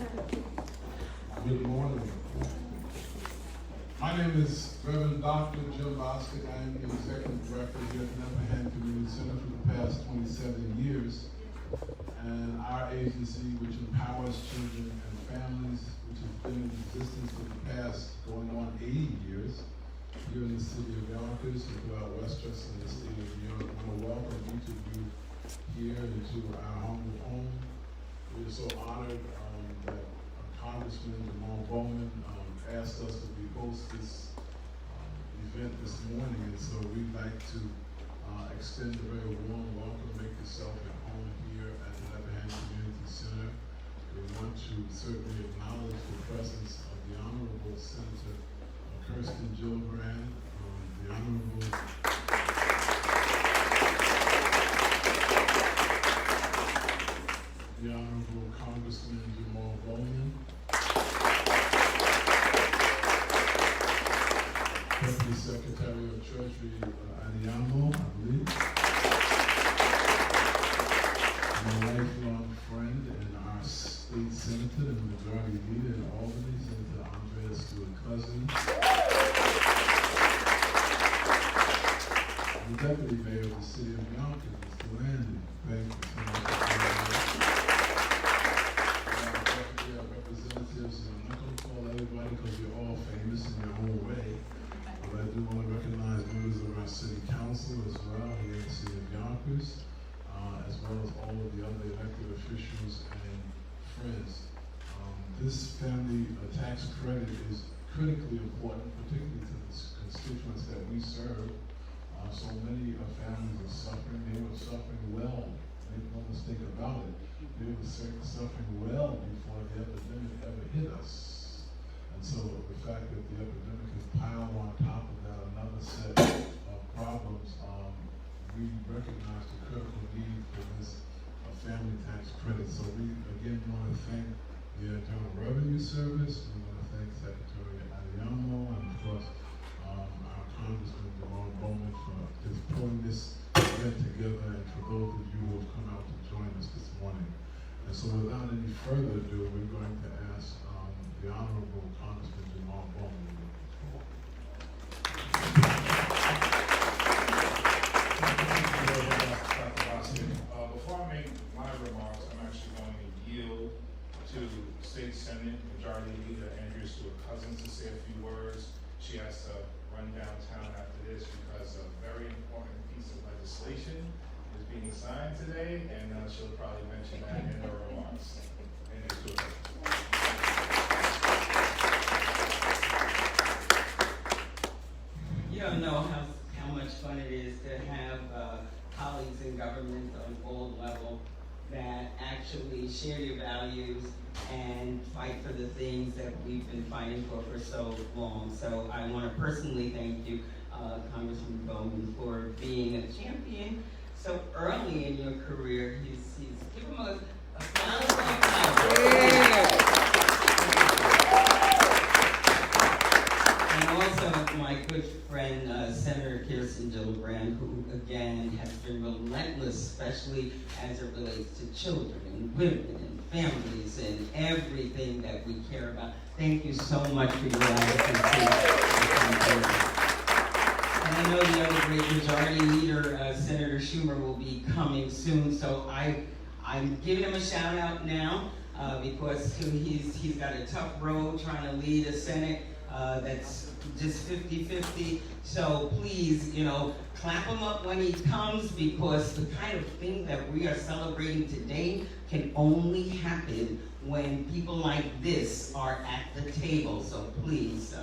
Good morning. My name is Reverend Dr. Jim Bostic. I am the Executive Director here at the Nipperhan Community Center for the past 27 years. And our agency, which empowers children and families, which has been in existence for the past going on 80 years, here in the city of Yonkers and throughout Westchester and the state of New York. I want to welcome each of you here into our humble home. We are so honored that Congressman Jamaal Bowman asked us to host this event this morning, and so we'd like to extend a very warm welcome. Make yourself at home here at the Nipperhan Community Center. We want to certainly acknowledge the presence of the Honorable Senator Kirsten Gillibrand, the Honorable Congressman Jamaal Bowman, Deputy Secretary of Treasury Adiyamo, I believe, my lifelong friend and our state senator and majority leader in Albany, Senator Andrea Stewart-Cousins, the Deputy Mayor of the City of Yonkers, Mr. Landy. Thank you so much for being here. Representatives, and I'm not going to call everybody because you're all famous in your own way, but I do want to recognize members of our City Council as well here in the City of Yonkers, as well as all of the other elected officials and friends. This family tax credit is critically important, particularly to the constituents that we serve. So many families are suffering. They were suffering well. Make no mistake about it. They were suffering well before the epidemic ever hit us. And so the fact that the epidemic has piled on top of that another set of problems, we recognize the critical need for this family tax credit. So we again want to thank the Internal Revenue Service. We want to thank Secretary Adiyamo and of course our Congressman Jamaal Bowman for just pulling this event together, and for those of you who have come out to join us this morning. And so without any further ado, we're going to ask the Honorable Congressman Jamaal Bowman. Before I make my remarks, I'm actually going to yield to State Senate Majority Leader Andrea Stewart-Cousins to say a few words. She has to run downtown after this because a very important piece of legislation is being signed today, and she'll probably mention that in her remarks. You don't know how much fun it is to have colleagues in government on all levels that actually share your values and fight for the things that we've been fighting for so long. So I want to personally thank you, Congressman Bowman, for being a champion so early in your career. He's give him a round of applause. And also my good friend, Senator Kirsten Gillibrand, who again has been relentless, especially as it relates to children and women and families and everything that we care about. Thank you so much for your advocacy. And I know the other great majority leader, Senator Schumer, will be coming soon, so I'm giving him a shout out now because he's got a tough road trying to lead a Senate that's just 50-50. So please, clap him up when he comes, because the kind of thing that we are celebrating today can only happen when people like this are at the table. So please,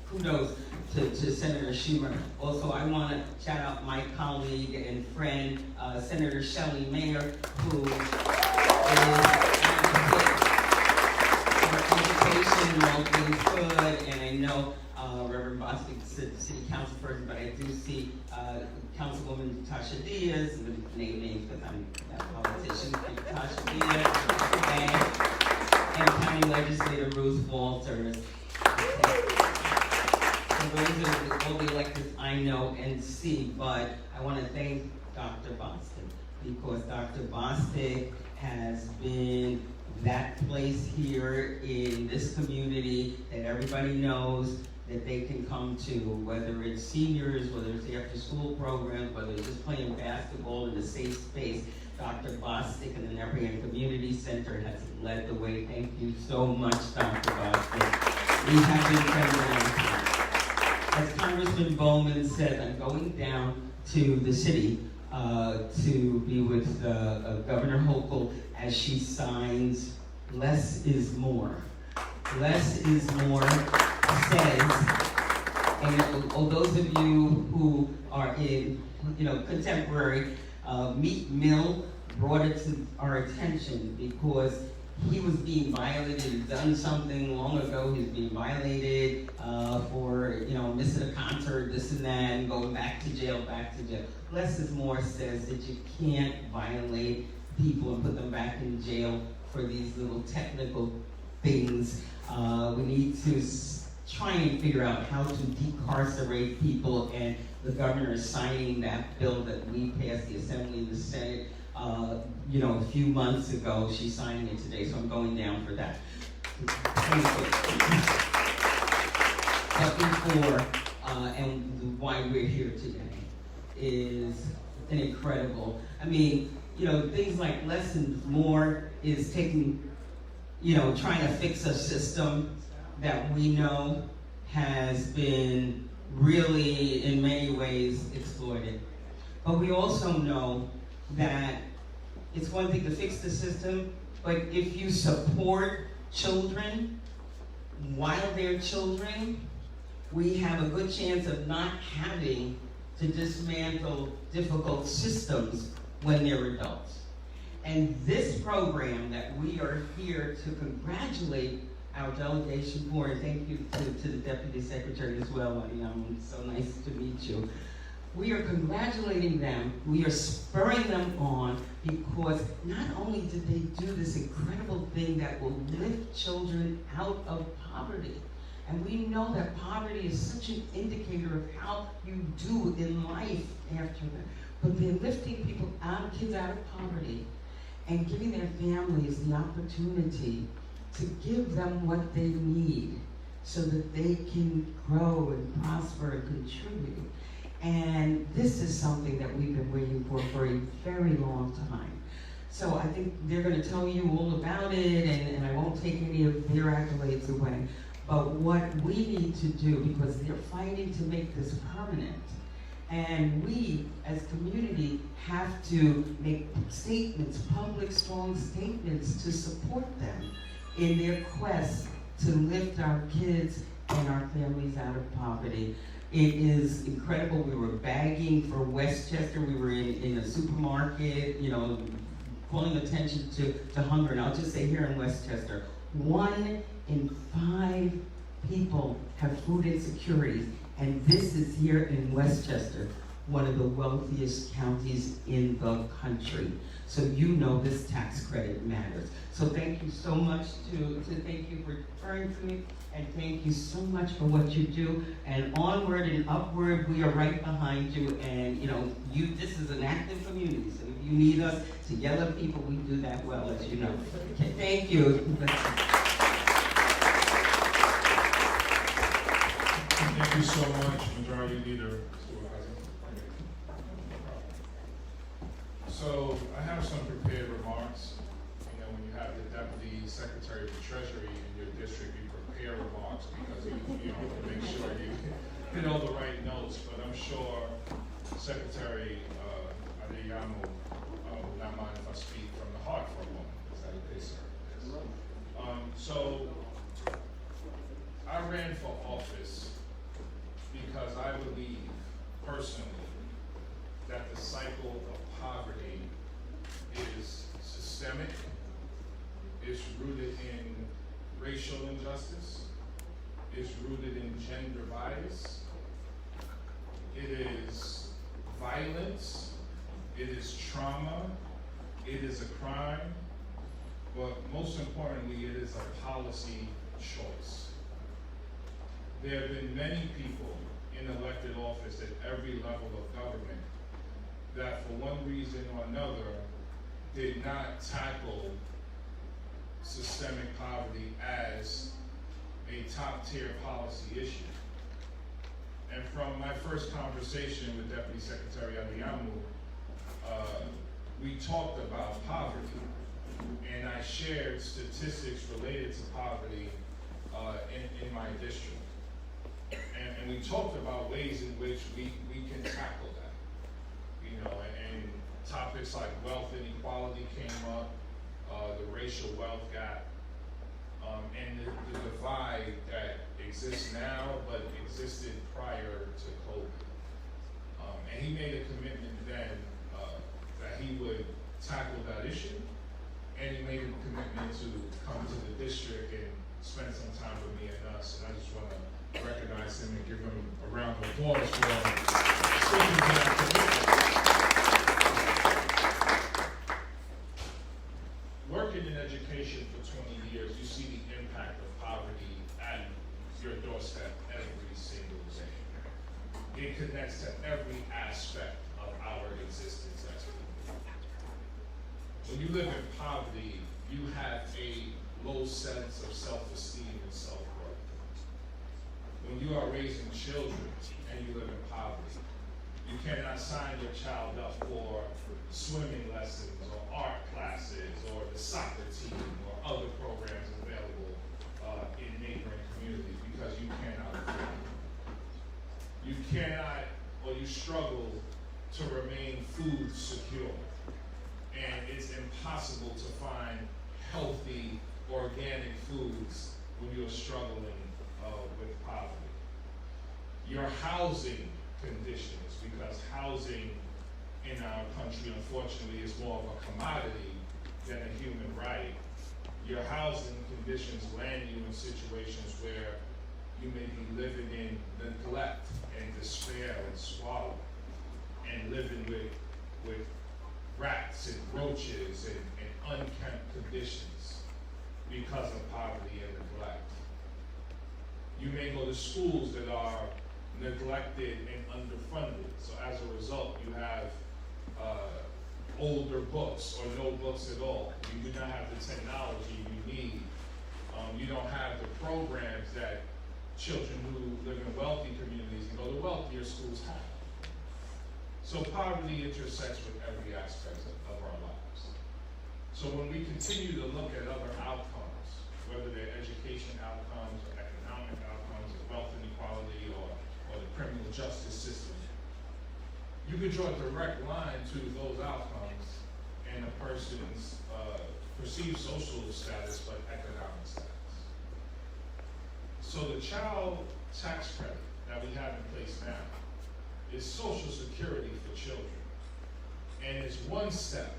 kudos to Senator Schumer. Also, I want to shout out my colleague and friend, Senator Shelley Mayer, who is education, all things good, and I know Reverend Bostic said city council person, but I do see Councilwoman Tasha Diaz, I'm going to name names because I'm not a politician, Tasha Diaz, and County Legislator Ruth Walters. So those are all the electeds I know and see, but I want to thank Dr. Bostic, because Dr. Bostic has been that place here in this community that everybody knows that they can come to, whether it's seniors, whether it's the after-school programs, whether it's just playing basketball in a safe space. Dr. Bostic and the Nebrian Community Center has led the way. Thank you so much, Dr. Bostic. We have been as Congressman Bowman said, I'm going down to the city to be with Governor Hochul as she signs Less is More. Less is More says, and all those of you who are in, contemporary, Meek Mill brought it to our attention because he was being violated. He'd done something long ago. He was being violated for, missing a concert, this and that, and going back to jail, Less is More says that you can't violate people and put them back in jail for these little technical things. We need to try and figure out how to decarcerate people, and the governor is signing that bill that we passed, the Assembly and the Senate, a few months ago. She's signing it today, so I'm going down for that. But before, and why we're here today is an incredible, things like Less is More is taking, trying to fix a system that we know has been really, in many ways, exploited. But we also know that it's one thing to fix the system, but if you support children while they're children, we have a good chance of not having to dismantle difficult systems when they're adults. And this program that we are here to congratulate our delegation for, and thank you to the Deputy Secretary as well, so nice to meet you. We are congratulating them, we are spurring them on, because not only did they do this incredible thing that will lift children out of poverty, and we know that poverty is such an indicator of how you do in life after that, but they're lifting kids out of poverty, and giving their families the opportunity to give them what they need so that they can grow and prosper and contribute. And this is something that we've been waiting for a very long time. So I think they're going to tell you all about it, and I won't take any of their accolades away. But what we need to do, because they're fighting to make this permanent, and we, as community, have to make statements, public, strong statements to support them in their quest to lift our kids and our families out of poverty. It is incredible. We were bagging for Westchester. We were in a supermarket, calling attention to hunger. And I'll just say here in Westchester, 1 in 5 people have food insecurities. And this is here in Westchester, one of the wealthiest counties in the country. So this tax credit matters. So thank you so much thank you for referring to me, and thank you so much for what you do. And onward and upward, we are right behind you. And this is an active community. So if you need us to yell at people, we do that well, as you know. Okay, thank you. Thank you so much, Majority Leader. So I have some prepared remarks. When you have the Deputy Secretary of the Treasury in your district, you prepare remarks because you to make sure you hit all the right notes. But I'm sure Secretary Adeyemo would not mind if I speak from the heart for a moment. Is that okay, sir? So I ran for office because I believe personally that the cycle of poverty is systemic, is rooted in racial injustice, is rooted in gender bias, it is violence, it is trauma, it is a crime, but most importantly, it is a policy choice. There have been many people in elected office at every level of government that for one reason or another did not tackle systemic poverty as a top-tier policy issue. And from my first conversation with Deputy Secretary Adiamu, we talked about poverty, and I shared statistics related to poverty in my district. And we talked about ways in which we can tackle that. You know, and topics like wealth inequality came up, the racial wealth gap, and the divide that exists now but existed prior to COVID. And he made a commitment then that he would tackle that issue, and he made a commitment to come to the district and spend some time with me and us. And I just want to recognize him and give him a round of applause for sticking to that commitment. Working in education for 20 years, you see the impact of poverty at your doorstep every single day. It connects to every aspect of our existence as people. When you live in poverty, you have a low sense of self-esteem and self-worth. When you are raising children and you live in poverty, you cannot sign your child up for swimming lessons or art classes or the soccer team or other programs available in neighboring communities because you cannot afford it. You cannot, or you struggle to remain food secure. And it's impossible to find healthy, organic foods when you're struggling with poverty. Your housing conditions, because housing in our country, unfortunately, is more of a commodity than a human right. Your housing conditions land you in situations where you may be living in neglect and despair and squalor, and living with rats and roaches and unkempt conditions because of poverty and neglect. You may go to schools that are neglected and underfunded. So as a result, you have older books or no books at all. You do not have the technology you need. You don't have the programs that children who live in wealthy communities and go to wealthier schools have. So poverty intersects with every aspect of our lives. So when we continue to look at other outcomes, whether they're education outcomes or economic outcomes or wealth inequality or the criminal justice system, you can draw a direct line to those outcomes and a person's perceived social status but economic status. So the child tax credit that we have in place now is Social Security for children. And it's one step,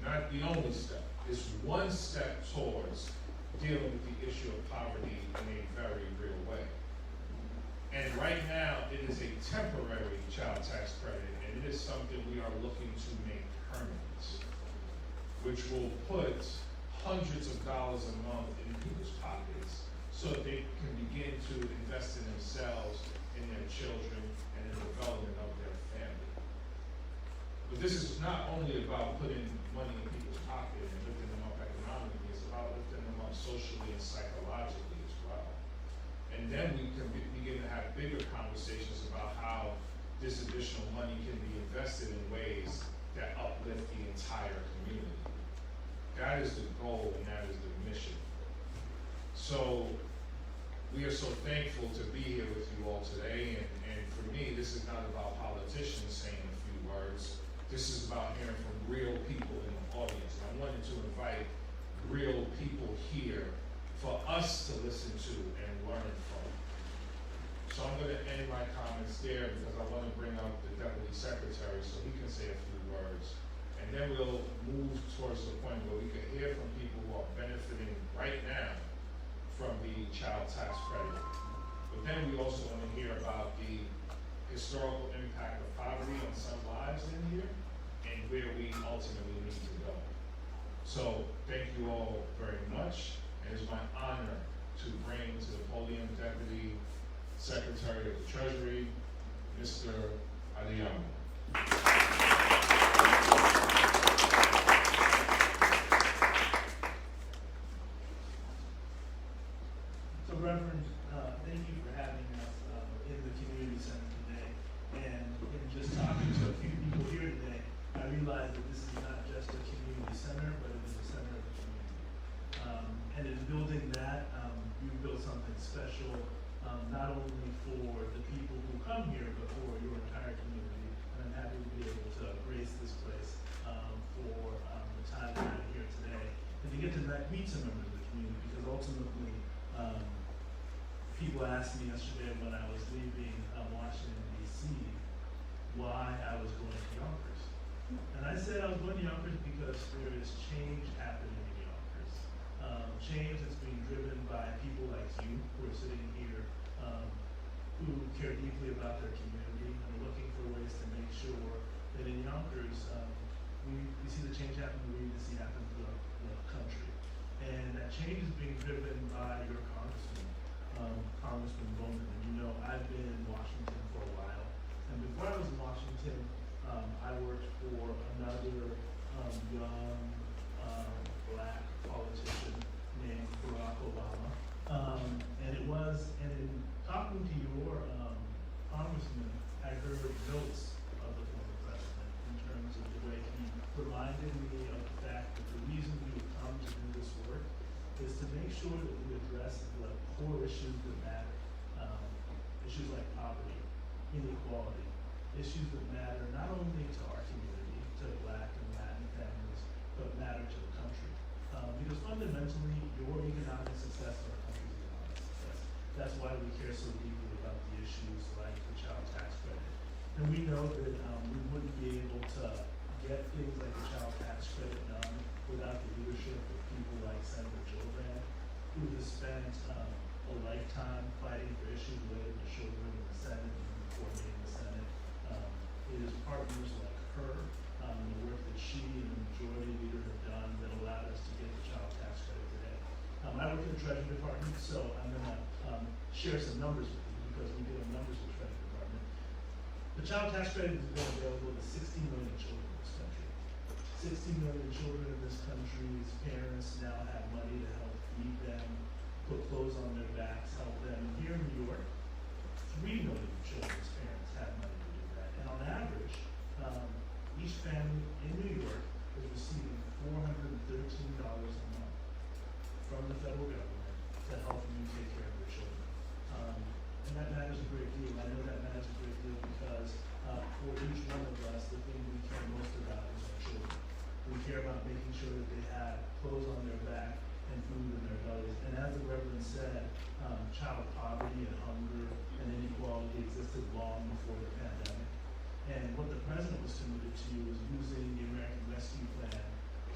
not the only step, it's one step towards dealing with the issue of poverty in a very real way. And right now, it is a temporary child tax credit, and it is something we are looking to make permanent, which will put hundreds of dollars a month in people's pockets so that they can begin to invest in themselves, in their children, and in the development of their family. But this is not only about putting money in people's pocket and lifting them up economically, it's about lifting them up socially and psychologically as well. And then we can begin to have bigger conversations about how this additional money can be invested in ways that uplift the entire community. That is the goal and that is the mission. So we are so thankful to be here with you all today, and for me, this is not about politicians saying a few words. This is about hearing from real people in the audience. And I wanted to invite real people here for us to listen to and learn from. So I'm going to end my comments there because I want to bring up the Deputy Secretary so he can say a few words. And then we'll move towards the point where we can hear from people who are benefiting right now from the child tax credit. But then we also want to hear about the historical impact of poverty on some lives in here and where we ultimately need to go. So thank you all very much. It is my honor to bring to the podium Deputy Secretary of the Treasury, Mr. Adiamu. And in building that, you built something special, not only for the people who come here, but for your entire community. And I'm happy to be able to grace this place for the time that I'm here today, and to get to meet some members of the community, because ultimately, people asked me yesterday when I was leaving Washington, D.C., why I was going to Yonkers. And I said I was going to Yonkers because there is change happening in Yonkers. Change that's being driven by people like you who are sitting here, who care deeply about their community and are looking for ways to make sure that in Yonkers, we see the change happen we need to see happen throughout the country. And that change is being driven by your congressman, Congressman Bowman. And you know, I've been in Washington for a while. And before I was in Washington, I worked for another young black politician named Barack Obama. And in talking to your congressman, I heard notes of the former president in terms of the way he reminded me of the fact that the reason we have come to do this work is to make sure that we address the core issues that matter. Issues like poverty, inequality, issues that matter not only to our community, to Black and Latin families, but matter to the country. Because fundamentally, your economic success is our country's economic success. That's why we care so deeply about the issues like the child tax credit. And we know that we wouldn't be able to get things like the child tax credit done without the leadership of people like Senator Jamaal, who has spent a lifetime fighting for issues related to children in the Senate and coordinating the Senate. It is partners like her, the work that she and the majority leader have done that allowed us to get the child tax credit today. I work in the Treasury Department, so I'm going to share some numbers with you because we get numbers with the Treasury Department. The child tax credit has been available to 60 million children in this country. 60 million children in this country's parents now have money to help feed them, put clothes on their backs, help them. Here in New York, 3 million children's parents have money to do that. And on average, each family in New York is receiving $413 a month from the federal government to help you take care of your children. And that matters a great deal. I know that matters a great deal because for each one of us, the thing we care most about is our children. We care about making sure that they have clothes on their back and food in their bellies. And as the Reverend said, child poverty and hunger and inequality existed long before the pandemic. And what the president was committed to was using the American Rescue Plan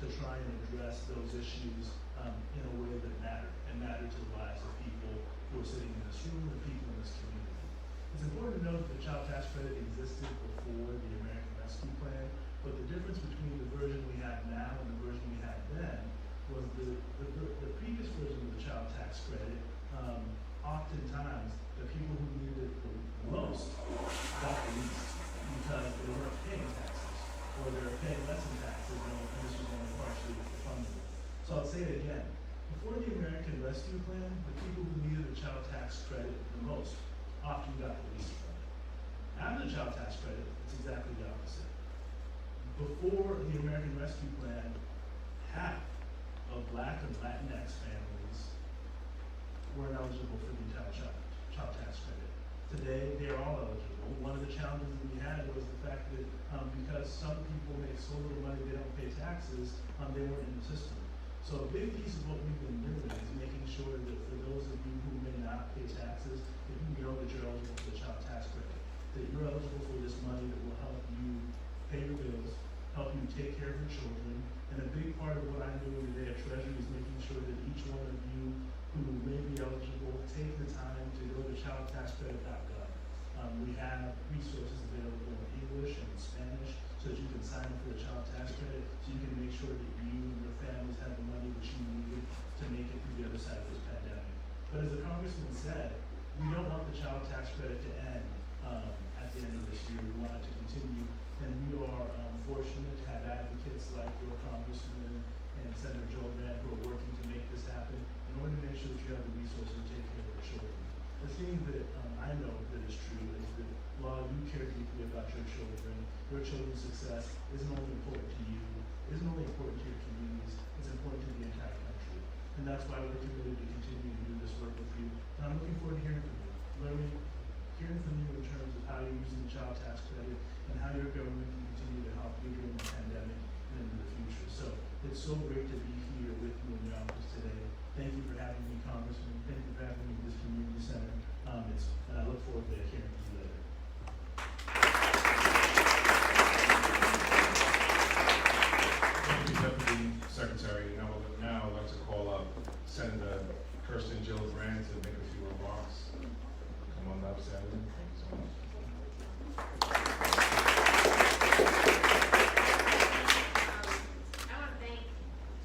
to try and address those issues in a way that mattered, and mattered to the lives of people who are sitting in this room and people in this community. It's important to note that the child tax credit existed before the American Rescue Plan, but the difference between the version we have now and the version we had then was the previous version of the child tax credit, oftentimes the people who needed it the most got the least because they weren't paying taxes, or they were paying less in taxes, and this was only partially funded. So I'll say it again. Before the American Rescue Plan, the people who needed the child tax credit the most often got the least from it. After the child tax credit, it's exactly the opposite. Before the American Rescue Plan, half of Black and Latinx families weren't eligible for the entire child tax credit. Today, they are all eligible. One of the challenges that we had was the fact that because some people make so little money they don't pay taxes, they weren't in the system. So a big piece of what we've been doing is making sure that for those of you who may not pay taxes, that you know that you're eligible for the child tax credit, that you're eligible for this money that will help you pay your bills, help you take care of your children. And a big part of what I'm doing today at Treasury is making sure that each one of you who may be eligible take the time to go to childtaxcredit.gov. We have resources available in English and in Spanish so that you can sign up for the child tax credit, so you can make sure that you and your families have the money that you need to make it through the other side of this pandemic. But as the Congressman said, we don't want the child tax credit to end at the end of this year. We want it to continue, and we are fortunate to have advocates like your Congressman and Senator Joe Grant who are working to make this happen in order to make sure that you have the resources to take care of your children. The thing that I know that is true is that while you care deeply about your children's success isn't only important to you, isn't only important to your communities, it's important to the entire country. And that's why we're committed to continue to do this work with you. And I'm looking forward to hearing from you, learning, hearing from you in terms of how you're using the child tax credit and how your government can continue to help you during the pandemic and into the future. So it's so great to be here with you in your office today. Thank you for having me, Congressman. Thank you for having me at this community center. And I look forward to hearing from you later. Thank you, Deputy Secretary. Now I'd like to call up Senator Kirsten Jill Brand to make a few remarks. Come on up, Senator. Thank you so much. I want to thank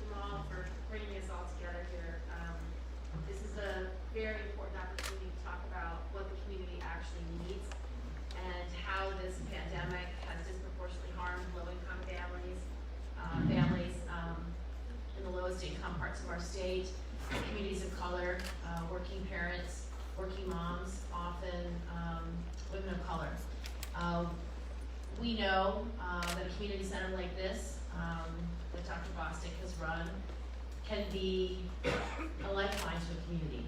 Jamaal for bringing us all together here. This is a very important opportunity to talk about what the community actually needs and how this pandemic has disproportionately harmed low-income families, in the lowest income parts of our state, communities of color, working parents, working moms, often women of color. We know that a community center like this that Dr. Bostic has run can be a lifeline to a community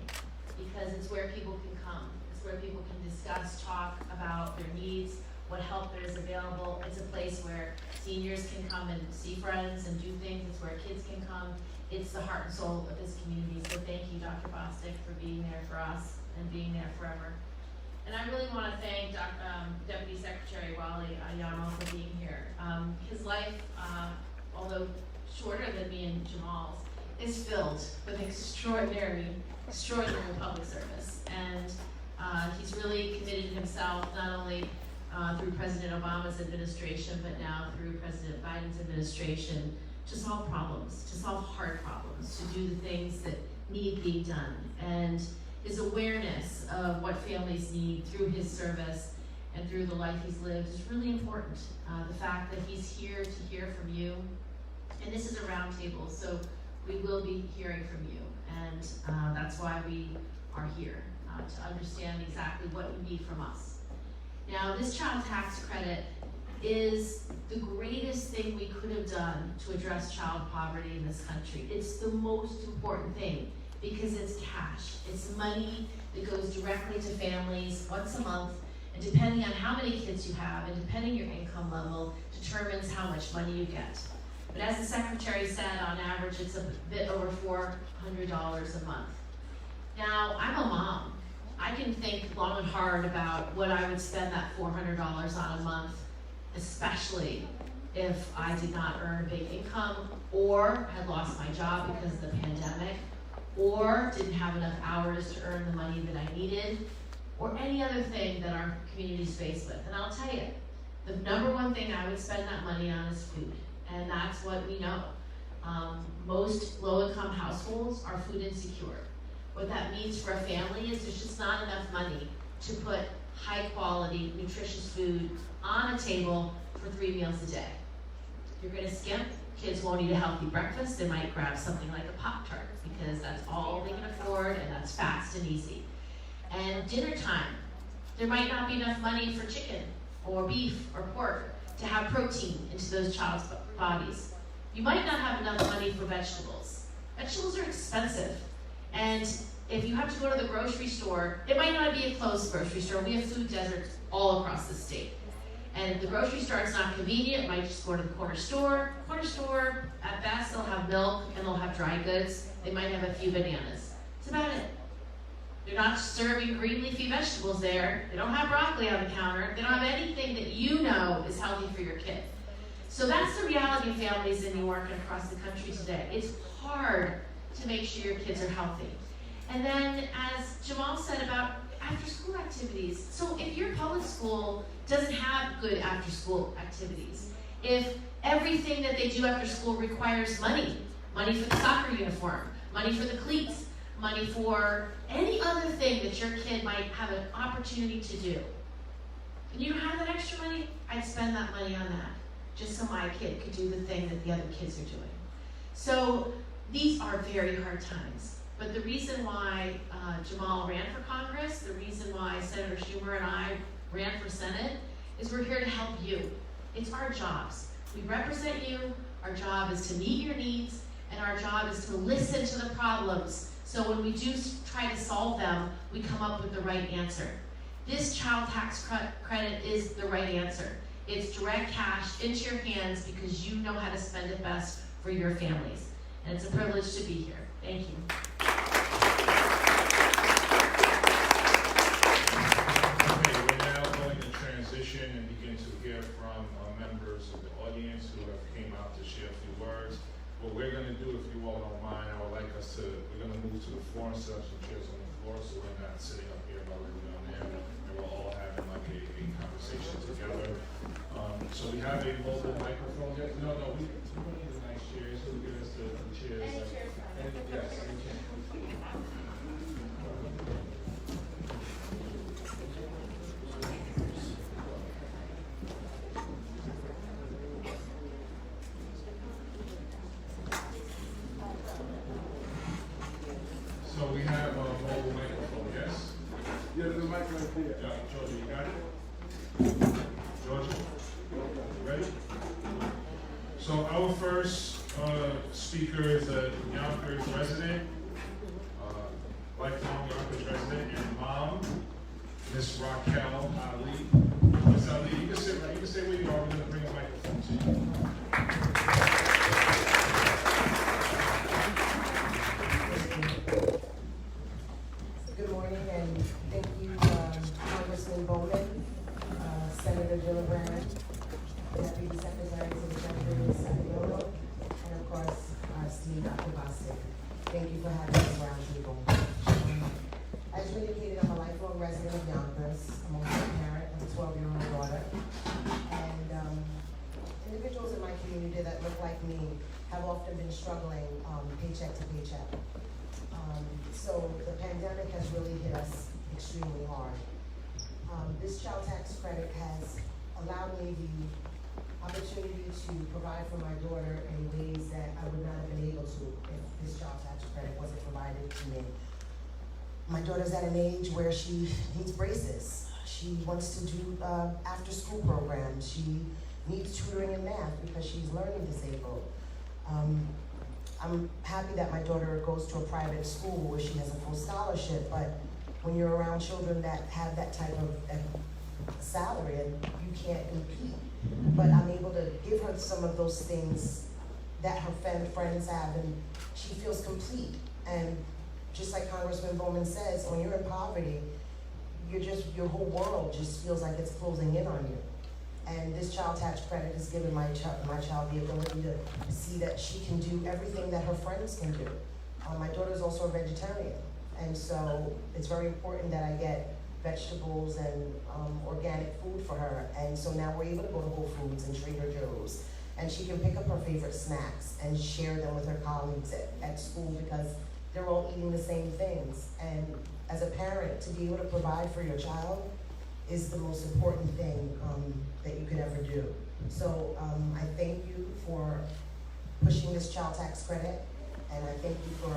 because it's where people can come. It's where people can discuss, talk about their needs, what help there is available. It's a place where seniors can come and see friends and do things. It's where kids can come. It's the heart and soul of this community. So thank you, Dr. Bostic, for being there for us and being there forever. And I really want to thank Deputy Secretary Wally Ayamo for being here. His life, although shorter than me and Jamal's, is filled with extraordinary public service. And he's really committed himself not only through President Obama's administration, but now through President Biden's administration to solve problems, to solve hard problems, to do the things that need being done. And his awareness of what families need through his service and through the life he's lived is really important. The fact that he's here to hear from you, and this is a roundtable, so we will be hearing from you, and that's why we are here, to understand exactly what you need from us. Now, this child tax credit is the greatest thing we could have done to address child poverty in this country. It's the most important thing because it's cash. It's money that goes directly to families once a month, and depending on how many kids you have and depending your income level determines how much money you get. But as the Secretary said, on average, it's a bit over $400 a month. Now, I'm a mom. I can think long and hard about what I would spend that $400 on a month, especially if I did not earn a big income or had lost my job because of the pandemic or didn't have enough hours to earn the money that I needed or any other thing that our community is faced with. And I'll tell you, the number one thing I would spend that money on is food. And that's what we know. Most low-income households are food insecure. What that means for a family is there's just not enough money to put high-quality, nutritious food on a table for 3 meals a day. You're gonna skimp. Kids won't eat a healthy breakfast. They might grab something like a Pop-Tart because that's all they can afford and that's fast and easy. And dinner time, there might not be enough money for chicken or beef or pork to have protein into those child's bodies. You might not have enough money for vegetables. Vegetables are expensive. And if you have to go to the grocery store, it might not be a closed grocery store. We have food deserts all across the state. And if the grocery store is not convenient, you might just go to the corner store. Corner store, at best, they'll have milk and they'll have dry goods. They might have a few bananas. That's about it. They're not serving green leafy vegetables there. They don't have broccoli on the counter. They don't have anything that you know is healthy for your kid. So that's the reality of families in New York and across the country today. It's hard to make sure your kids are healthy. And then, as Jamaal said about after-school activities, so if your public school doesn't have good after-school activities, if everything that they do after school requires money for the soccer uniform, money for the cleats, money for any other thing that your kid might have an opportunity to do, and you don't have that extra money, I'd spend that money on that, just so my kid could do the thing that the other kids are doing. So these are very hard times. But the reason why Jamaal ran for Congress, the reason why Senator Schumer and I ran for Senate, is we're here to help you. It's our jobs. We represent you. Our job is to meet your needs And our job is to listen to the problems, so when we do try to solve them, we come up with the right answer. This child tax credit is the right answer. It's direct cash into your hands because you know how to spend it best for your families. And it's a privilege to be here. Thank you. Okay, we're now going to transition and begin to hear from members of the audience who have came out to share a few words. What we're going to do, if you all don't mind, I would like us to, we're going to move to the floor and set up some chairs on the floor so we're not sitting up here while we're down there, and we're all having like a conversation together. So we have a mobile microphone here. No, we need the nice chairs. Who give us the chairs? Any chairs, fine. Yes, any chairs. So we have a mobile microphone, yes? Yeah, there's a mic right there. Yeah, Georgia, you got it? Georgia, you ready? So our first speaker is a Yonkers resident, lifelong Yonkers resident, and mom, Miss Raquel Ali. Miss Ali, you can sit right, you can stay where you are. We're going to bring a microphone to you. Good morning, and thank you, Congressman Bowman, Senator Gillibrand, Deputy Secretary to the Treasury, Senator, and of course, our esteemed Dr. Bostic. Thank you for having this roundtable. As you indicated, I'm a lifelong resident of Yonkers. I'm also a parent of a 12-year-old daughter. And individuals in my community that look like me have often been struggling paycheck to paycheck. So the pandemic has really hit us extremely hard. This child tax credit has allowed me the opportunity to provide for my daughter in ways that I would not have been able to if this child tax credit wasn't provided to me. My daughter's at an age where she needs braces. She wants to do after-school programs. She needs tutoring in math because she's learning disabled. I'm happy that my daughter goes to a private school where she has a full scholarship, but when you're around children that have that type of salary, and you can't compete. But I'm able to give her some of those things that her friends have, and she feels complete. And just like Congressman Bowman says, when you're in poverty, your whole world just feels like it's closing in on you. And this child tax credit has given my child the ability to see that she can do everything that her friends can do. My daughter's also a vegetarian, and so it's very important that I get vegetables and organic food for her. And so now we're able to go to Whole Foods and Trader Joe's, and she can pick up her favorite snacks and share them with her colleagues at school because they're all eating the same things. And as a parent, to be able to provide for your child is the most important thing that you could ever do. So I thank you for pushing this child tax credit, and I thank you for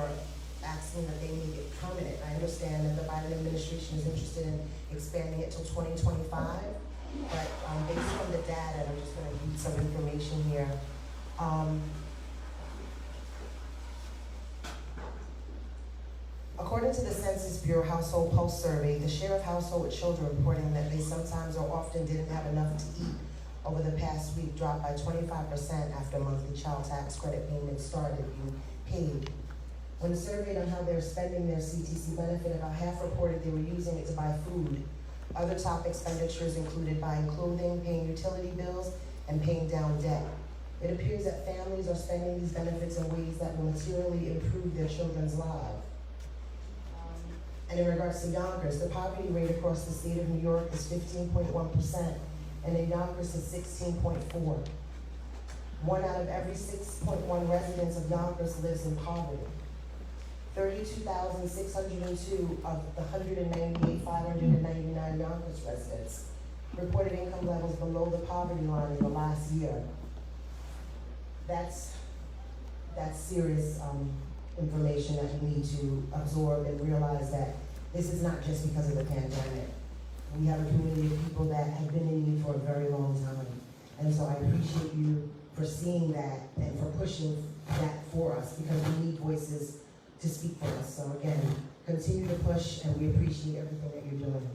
asking that they make it permanent. I understand that the Biden administration is interested in expanding it till 2025, but based on the data, and I'm just gonna read some information here. According to the Census Bureau Household Pulse Survey, the share of household with children reporting that they sometimes or often didn't have enough to eat over the past week dropped by 25% after monthly child tax credit payments started being paid. When surveyed on how they're spending their CTC benefit, about half reported they were using it to buy food. Other top expenditures included buying clothing, paying utility bills, and paying down debt. It appears that families are spending these benefits in ways that will materially improve their children's lives. And in regards to Yonkers, the poverty rate across the state of New York is 15.1%, and in Yonkers is 16.4%. 1 out of every 6.1 residents of Yonkers lives in poverty. 32,602 of the 198,599 Yonkers residents reported income levels below the poverty line in the last year. That's serious information that we need to absorb and realize that this is not just because of the pandemic. We have a community of people that have been in need for a very long time. And so I appreciate you for seeing that and for pushing that for us, because we need voices to speak for us. So again, continue to push, and we appreciate everything that you're doing.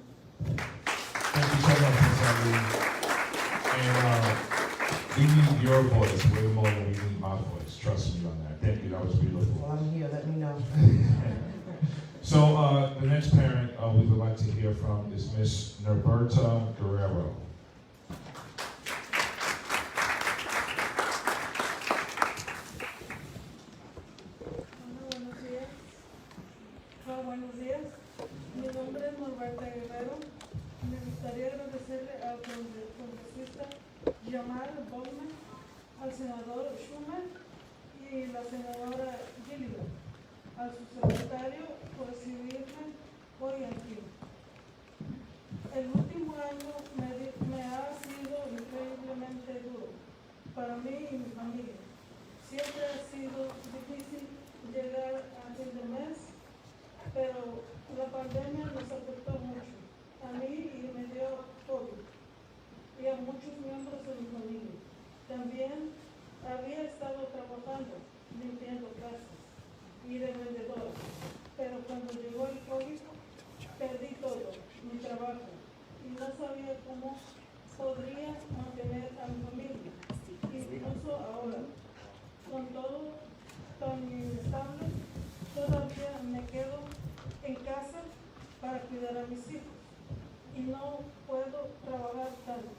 Thank you so much, Ms. Eileen. And we need your voice way more than we need my voice. Trust me on that. Thank you. That was beautiful. Well, I'm here. Let me know. So the next parent we would like to hear from is Miss Norberta Guerrero. Buenos días. Mi nombre es Norberta Guerrero. Me gustaría agradecerle al congresista Jamaal Bowman, al senador Schumer y la senadora Gilligan, a su secretario por recibirme hoy aquí. El último año me ha sido increíblemente duro para mí y mi familia. Siempre ha sido difícil llegar a fin de mes, pero la pandemia nos afectó mucho, a mí y me dio COVID, y a muchos miembros de mi familia. También había estado trabajando, limpiando casas y de vendedora, pero cuando llegó el COVID, perdí todo, mi trabajo, y no sabía cómo podría mantener a mi familia, incluso ahora, con todo tan inestable. Todavía me quedo en casa para cuidar a mis hijos y no puedo trabajar tanto.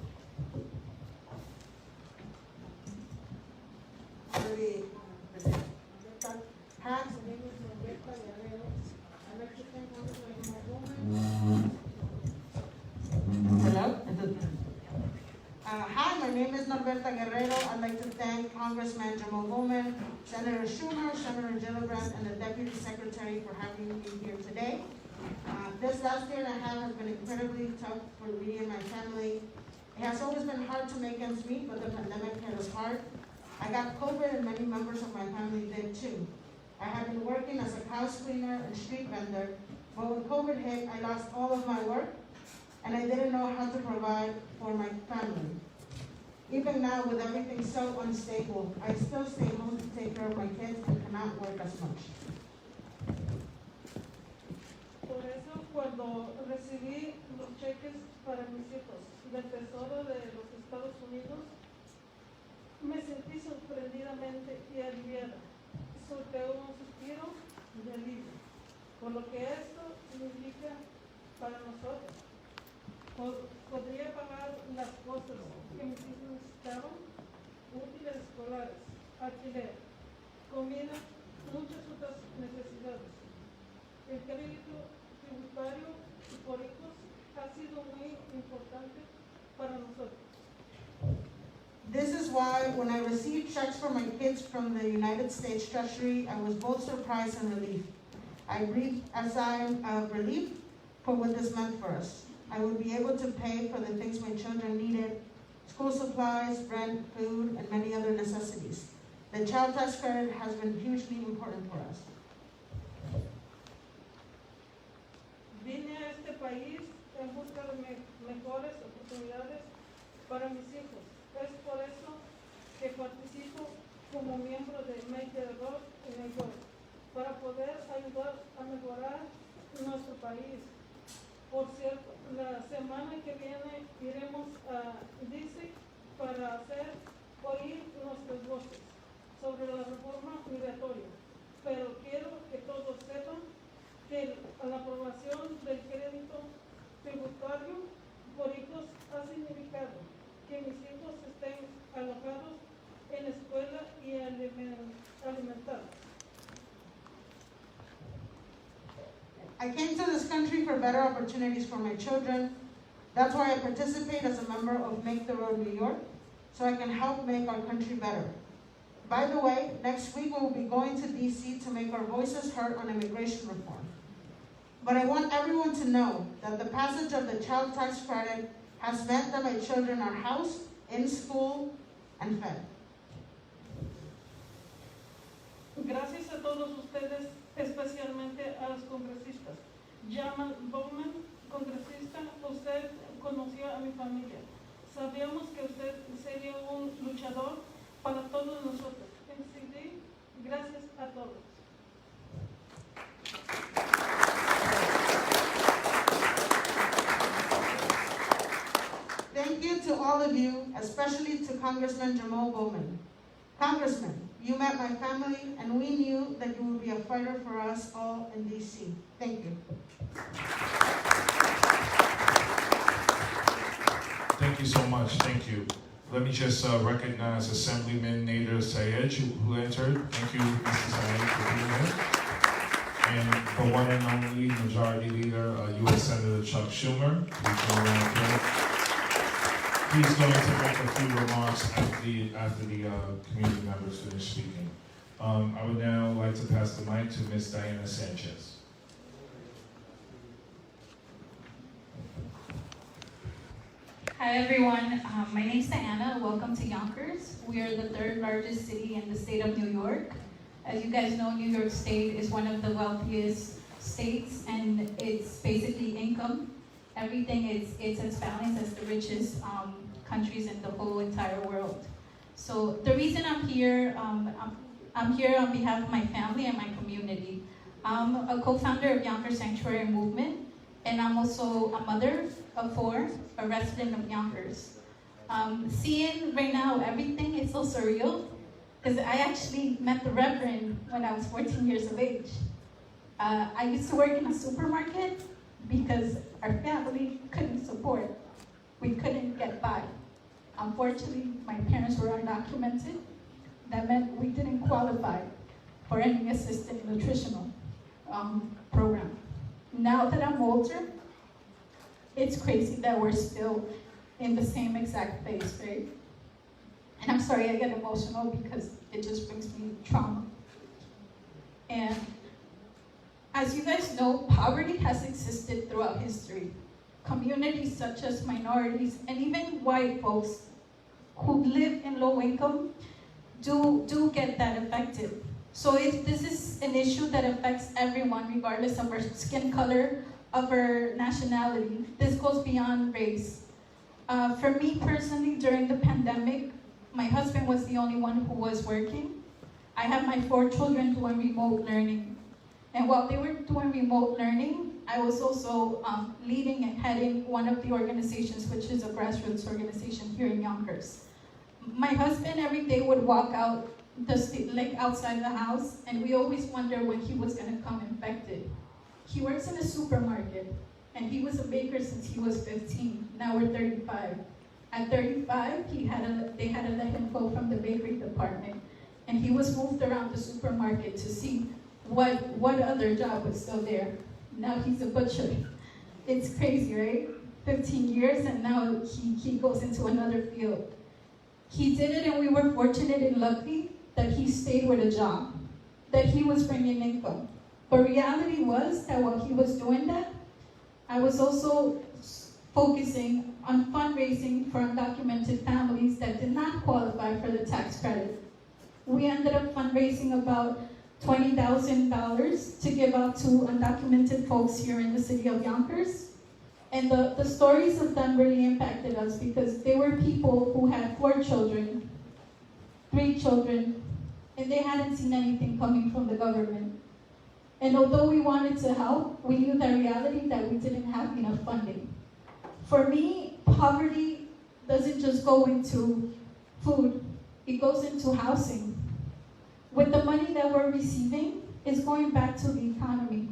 Hi, my name is Norberta Guerrero. I'd like to thank Congressman Jamaal Bowman. Hello? Hi, my name is Norberta Guerrero. I'd like to thank Congressman Jamaal Bowman, Senator Schumer, Senator Gillibrand, and the Deputy Secretary for having me here today. This last year and a half has been incredibly tough for me and my family. It has always been hard to make ends meet, but the pandemic hit us hard. I got COVID and many members of my family did too. I have been working as a house cleaner and street vendor, but when COVID hit, I lost all of my work, and I didn't know how to provide for my family. Even now, with everything so unstable, I still stay home to take care of my kids and cannot work as much. Por eso, cuando recibí los cheques para mis hijos del Tesoro de los Estados Unidos, me sentí sorprendidamente y aliviada. Solté un suspiro de alivio, por lo que esto significa para nosotros. Podría pagar las cosas que mis hijos necesitaban, útiles escolares, alquiler, comida, muchas otras necesidades. El crédito tributario por hijos ha sido muy importante para nosotros. This is why when I received checks for my kids from the United States Treasury, I was both surprised and relieved. I breathed a sigh of relief for what this meant for us. I would be able to pay for the things my children needed, school supplies, rent, food, and many other necessities. The child tax credit has been hugely important for us. Vine a este país en busca de mejores oportunidades para mis hijos. Es por eso que participo como miembro de Make the Road Mejor, para poder ayudar a mejorar nuestro país. Por cierto, la semana que viene iremos a DC para hacer oír nuestras voces sobre la reforma migratoria. Pero quiero que todos sepan que la aprobación del crédito tributario por hijos ha significado que mis hijos estén alojados en la escuela y alimentados. I came to this country for better opportunities for my children. That's why I participate as a member of Make the Road New York, so I can help make our country better. By the way, next week we will be going to DC to make our voices heard on immigration reform. But I want everyone to know that the passage of the child tax credit has meant that my children are housed, in school, and fed. Gracias a todos ustedes, especialmente a los congresistas. Jamaal Bowman, congresista, usted conoció a mi familia. Sabíamos que usted sería un luchador para todos nosotros. Gracias you, especially to Congressman Jamaal Bowman. Congressman, you met my family, and we knew that you would be a fighter for us all in DC. Thank you. Thank you so much, thank you. Let me just recognize Assemblyman Nader Sayed, who entered. Thank you, Mr. Sayed, for being here. And the one and only Majority Leader, U.S. Senator Chuck Schumer, who's going around here. He's going to make a few remarks after the community members finish speaking. I would now like to pass the mic to Ms. Diana Sanchez. Hi everyone, my name is Diana. Welcome to Yonkers. We are the third largest city in the state of New York. As you guys know, New York State is one of the wealthiest states, and it's basically income. Everything it's as balanced as the richest countries in the whole entire world. So the reason I'm here on behalf of my family and my community. I'm a co-founder of Yonkers Sanctuary Movement, and I'm also a mother of 4, a resident of Yonkers. Seeing right now everything is so surreal, because I actually met the Reverend when I was 14 years of age. I used to work in a supermarket because our family couldn't support. We couldn't get by. Unfortunately, my parents were undocumented. That meant we didn't qualify for any assisted nutritional program. Now that I'm older, it's crazy that we're still in the same exact place, right? And I'm sorry I get emotional because it just brings me trauma. And as you guys know, poverty has existed throughout history. Communities such as minorities and even white folks who live in low income do get that affected. So if this is an issue that affects everyone, regardless of our skin color, of our nationality, this goes beyond race. For me personally, during the pandemic, my husband was the only one who was working. I have my 4 children doing remote learning. And while they were doing remote learning, I was also leading and heading one of the organizations, which is a grassroots organization here in Yonkers. My husband every day would walk out outside the house, and we always wonder when he was gonna come infected. He works in a supermarket, and he was a baker since he was 15. Now we're 35. At 35, they had to let him go from the bakery department, and he was moved around the supermarket to see what other job was still there. Now he's a butcher. It's crazy, right? 15 years, and now he goes into another field. He did it, and we were fortunate and lucky that he stayed with a job, that he was bringing income. But reality was that while he was doing that, I was also focusing on fundraising for undocumented families that did not qualify for the tax credit. We ended up fundraising about $20,000 to give out to undocumented folks here in the city of Yonkers. And the stories of them really impacted us because they were people who had 4 children, 3 children, and they hadn't seen anything coming from the government. And although we wanted to help, we knew the reality that we didn't have enough funding. For me, poverty doesn't just go into food, it goes into housing. With the money that we're receiving, it's going back to the economy.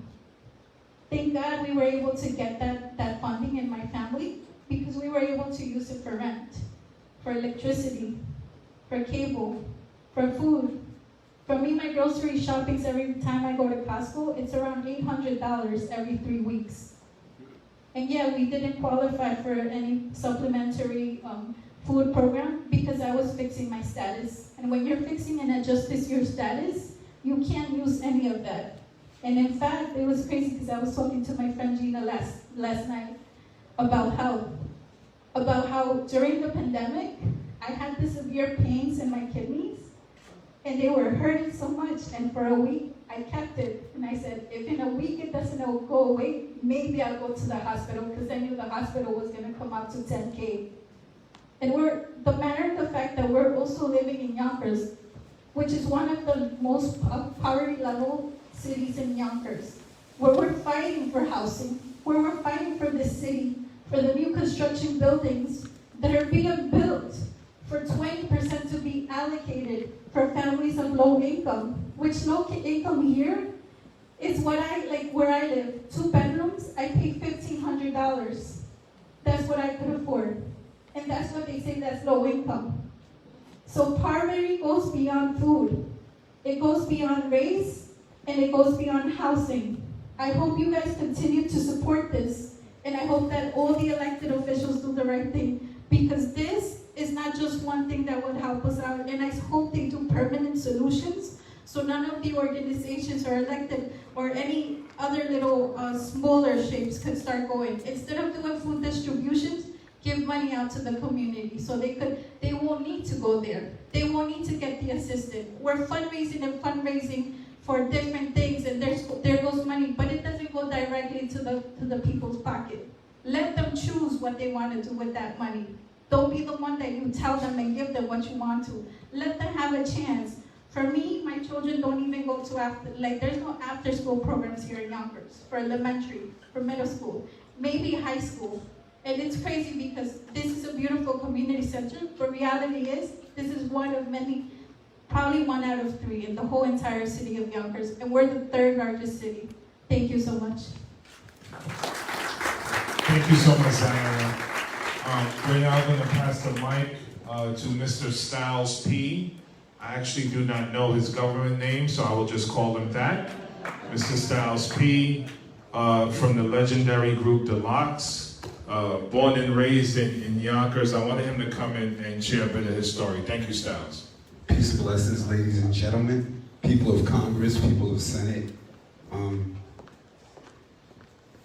Thank God we were able to get that funding in my family because we were able to use it for rent, for electricity, for cable, for food. For me, my grocery shoppings every time I go to Costco, it's around $800 every 3 weeks. And yeah, we didn't qualify for any supplementary food program because I was fixing my status. And when you're fixing and adjusting your status, you can't use any of that. And in fact, it was crazy because I was talking to my friend Gina last night about how during the pandemic, I had the severe pains in my kidneys, and they were hurting so much, and for a week, I kept it. And I said, if in a week it doesn't go away, maybe I'll go to the hospital, because I knew the hospital was gonna come out to $10K. And the matter of the fact that we're also living in Yonkers, which is one of the most poverty level cities in Yonkers, where we're fighting for housing, where we're fighting for this city, for the new construction buildings that are being built for 20% to be allocated for families of low income, which low income here is what where I live. 2 bedrooms, I pay $1,500. That's what I could afford. And that's what they say that's low income. So poverty goes beyond food. It goes beyond race, and it goes beyond housing. I hope you guys continue to support this, and I hope that all the elected officials do the right thing, because this is not just one thing that would help us out, and I hope they do permanent solutions, so none of the organizations are elected or any other little smaller shapes could start going. Instead of doing food distributions, give money out to the community so they won't need to go there. They won't need to get the assistance. We're fundraising for different things, and there goes money, but it doesn't go directly to the people's pocket. Let them choose what they want to do with that money. Don't be the one that you tell them and give them what you want to. Let them have a chance. For me, my children don't even go to there's no after school programs here in Yonkers for elementary, for middle school, maybe high school. And it's crazy because this is a beautiful community center, but reality is, this is one of many, probably 1 out of 3 in the whole entire city of Yonkers, and we're the 3rd largest city. Thank you so much. Thank you so much, Diana. We're now going to pass the mic to Mr. Styles P. I actually do not know his government name, so I will just call him that. Mr. Styles P. From the legendary group Deluxe. Born and raised in Yonkers. I wanted him to come in and share a bit of his story. Thank you, Styles. Peace and blessings, ladies and gentlemen, people of Congress, people of Senate.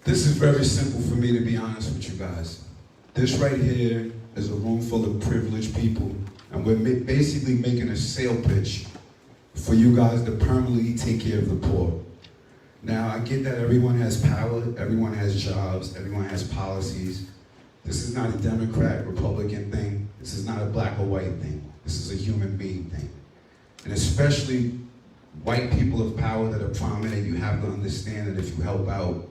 This is very simple for me, to be honest with you guys. This right here is a room full of privileged people, and we're basically making a sale pitch for you guys to permanently take care of the poor. Now, I get that everyone has power, everyone has jobs, everyone has policies. This is not a Democrat, Republican thing. This is not a black or white thing. This is a human being thing. And especially white people of power that are prominent, you have to understand that if you help out,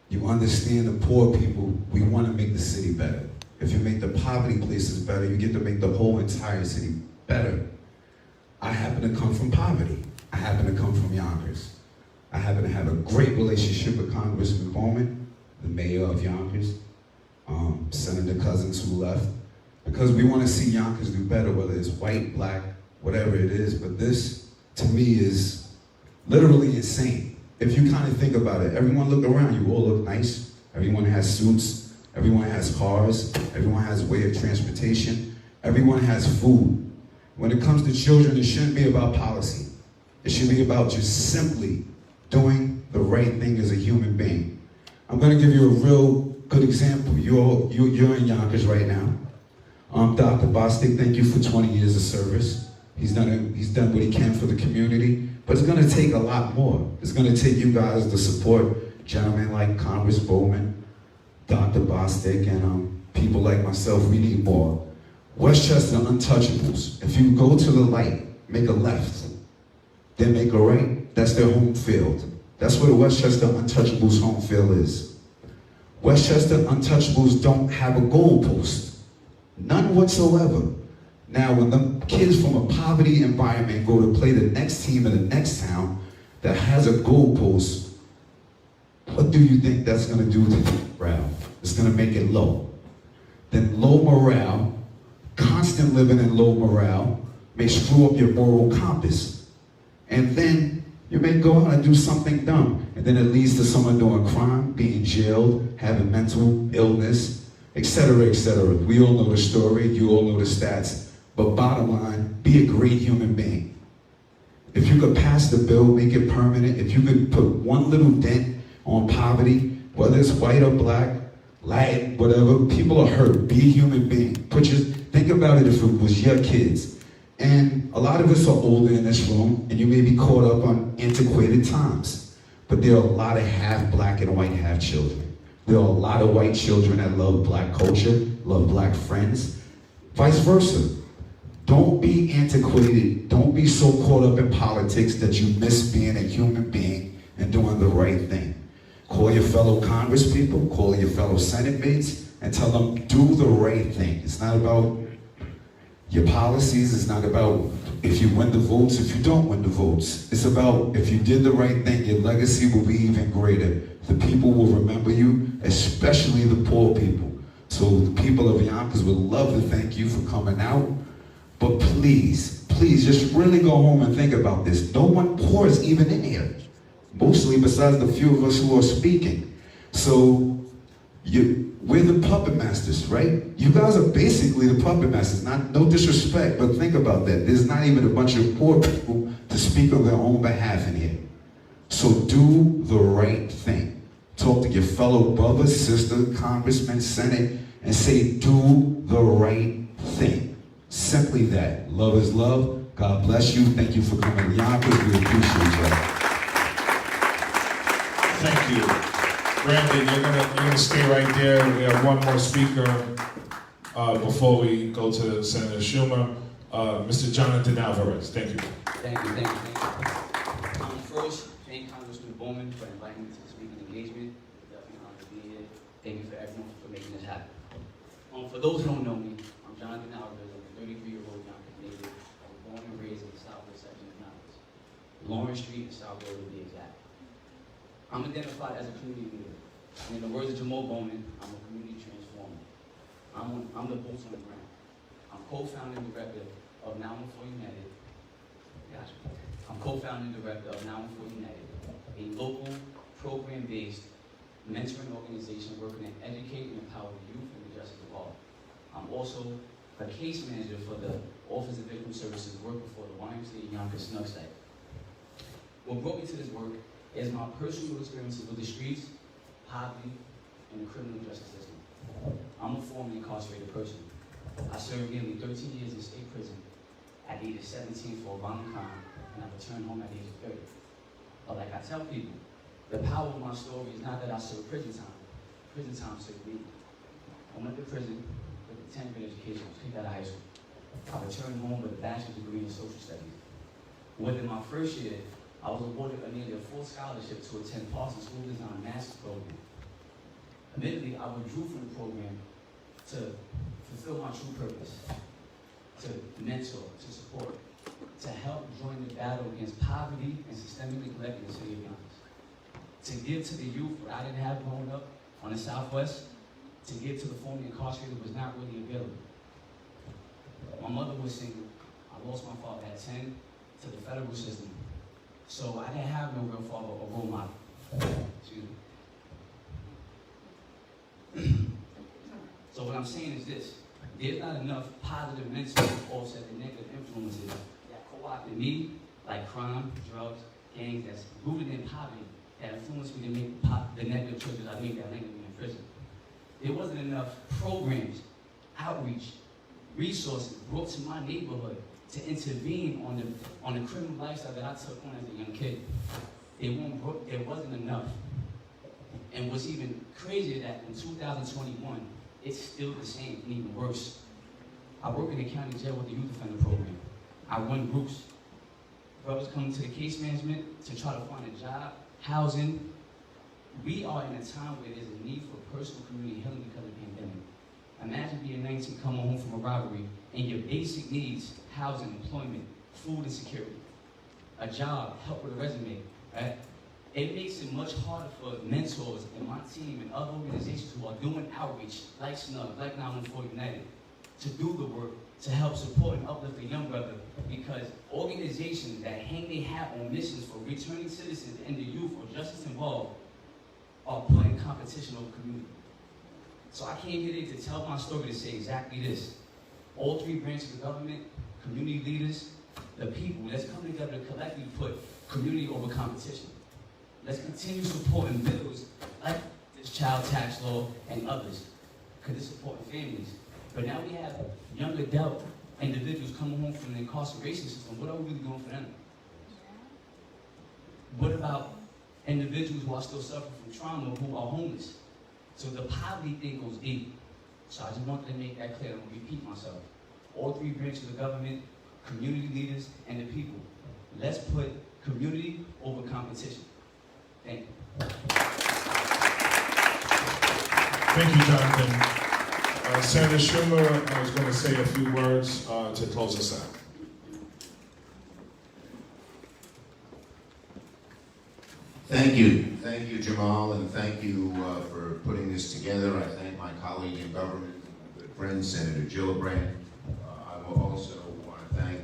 you understand the poor people, we want to make the city better. If you make the poverty places better, you get to make the whole entire city better. I happen to come from poverty. I happen to come from Yonkers. I happen to have a great relationship with Congressman Bowman, the mayor of Yonkers, Senator Cousins who left, because we want to see Yonkers do better, whether it's white, black, whatever it is. But this, to me, is literally insane. If you kind of think about it, everyone look around, you all look nice. Everyone has suits, everyone has cars, everyone has a way of transportation, everyone has food. When it comes to children, it shouldn't be about policy. It should be about just simply doing the right thing as a human being. I'm going to give you a real good example. You're in Yonkers right now. Dr. Bostic, thank you for 20 years of service. He's done what he can for the community, but it's going to take a lot more. It's going to take you guys to support gentlemen like Congressman Bowman, Dr. Bostic, and people like myself. We need more. Westchester Untouchables. If you go to the light, make a left, then make a right. That's their home field. That's where the Westchester Untouchables home field is. Westchester Untouchables don't have a goalpost. None whatsoever. Now, when the kids from a poverty environment go to play the next team in the next town that has a goalpost, what do you think that's going to do to the morale? It's going to make it low. Then low morale, constant living in low morale, may screw up your moral compass. And then you may go out and do something dumb, and then it leads to someone doing crime, being jailed, having mental illness, etc., etc. We all know the story, you all know the stats, but bottom line, be a great human being. If you could pass the bill, make it permanent, if you could put one little dent on poverty, whether it's white or black, Latin, whatever, people are hurt. Be a human being. Think about it if it was your kids. And a lot of us are older in this room, and you may be caught up on antiquated times. But there are a lot of half black and white half children. There are a lot of white children that love black culture, love black friends. Vice versa. Don't be antiquated. Don't be so caught up in politics that you miss being a human being and doing the right thing. Call your fellow congresspeople, call your fellow Senate mates, and tell them, do the right thing. It's not about your policies. It's not about if you win the votes, if you don't win the votes. It's about if you did the right thing, your legacy will be even greater. The people will remember you, especially the poor people. So the people of Yonkers would love to thank you for coming out. But please, please just really go home and think about this. No one poor is even in here. Mostly besides the few of us who are speaking. So we're the puppet masters, right? You guys are basically the puppet masters. No disrespect, but think about that. There's not even a bunch of poor people to speak on their own behalf in here. So do the right thing. Talk to your fellow brother, sister, congressman, senate, and say, do the right thing. Simply that. Love is love. God bless you. Thank you for coming to Yonkers. We appreciate you. Thank you. Brandon, you're gonna stay right there. We have one more speaker before we go to Senator Schumer. Mr. Jonathan Alvarez. Thank you. Thank you. First, thank Congressman Bowman for inviting me to the speaking engagement. It's definitely an honor to be here. Thank you for everyone for making this happen. For those who don't know me, I'm Jonathan Alvarez. I'm a 33-year-old Yonkers native. I was born and raised in the southwest section of Yonkers, Lawrence Street and South Road to be exact. I'm identified as a community leader. And in the words of Jamaal Bowman, I'm a community transformer. I'm the boots on the ground. I'm co-founder and director of Now and For United. Gotcha. I'm co-founder and director of Now and For United, a local program-based mentoring organization working to educate and empower the youth and the justice of all. I'm also a case manager for the Office of Victim Services working for the YMCA Yonkers Snug site. What brought me to this work is my personal experiences with the streets, poverty, and the criminal justice system. I'm a formerly incarcerated person. I served nearly 13 years in state prison at the age of 17 for a violent crime, and I returned home at the age of 30. But like I tell people, the power of my story is not that I served prison time. Prison time served me. I went to prison with a 10th grade education. I was kicked out of high school. I returned home with a bachelor's degree in social studies. Within my first year, I was awarded nearly a full scholarship to attend Parsons School Design Master's Program. Admittedly, I withdrew from the program to fulfill my true purpose, to mentor, to support, to help join the battle against poverty and systemic neglect in the city of Yonkers. To give to the youth what I didn't have growing up on the Southwest, to give to the formerly incarcerated was not really available. My mother was single. I lost my father at 10 to the federal system. So I didn't have no real father or role model. Excuse me. So what I'm saying is this. There's not enough positive mentors to offset the negative influences that co-opted me, like crime, drugs, gangs that's rooted in poverty, that influenced me to make the negative choices I made that landed me in prison. There wasn't enough programs, outreach, resources brought to my neighborhood to intervene on the criminal lifestyle that I took on as a young kid. It wasn't enough. And what's even crazier that in 2021, it's still the same and even worse. I work in the county jail with the youth offender program. I run groups. Brothers come to the case management to try to find a job, housing. We are in a time where there's a need for personal community healing because of the pandemic. Imagine being 19, coming home from a robbery, and your basic needs, housing, employment, food and security, a job, help with a resume, right? It makes it much harder for mentors in my team and other organizations who are doing outreach, like SNUG, like Now and For United, to do the work, to help support and uplift the young brother, because organizations that hang their hat on missions for returning citizens and the youth or justice involved are putting competition over community. So I came here today to tell my story to say exactly this. All three branches of government, community leaders, the people, let's come together to collectively put community over competition. Let's continue supporting bills like this child tax law and others, because it's supporting families. But now we have young adult individuals coming home from the incarceration system. What are we really doing for them? What about individuals who are still suffering from trauma, who are homeless? So the poverty thing goes deep. So I just wanted to make that clear. I'm going to repeat myself. All three branches of government, community leaders, and the people. Let's put community over competition. Thank you. Thank you, Jonathan. Senator Schumer is going to say a few words to close us out. Thank you, Jamaal, and thank you for putting this together. I thank my colleague in government, my good friend, Senator Gillibrand. I will also want to thank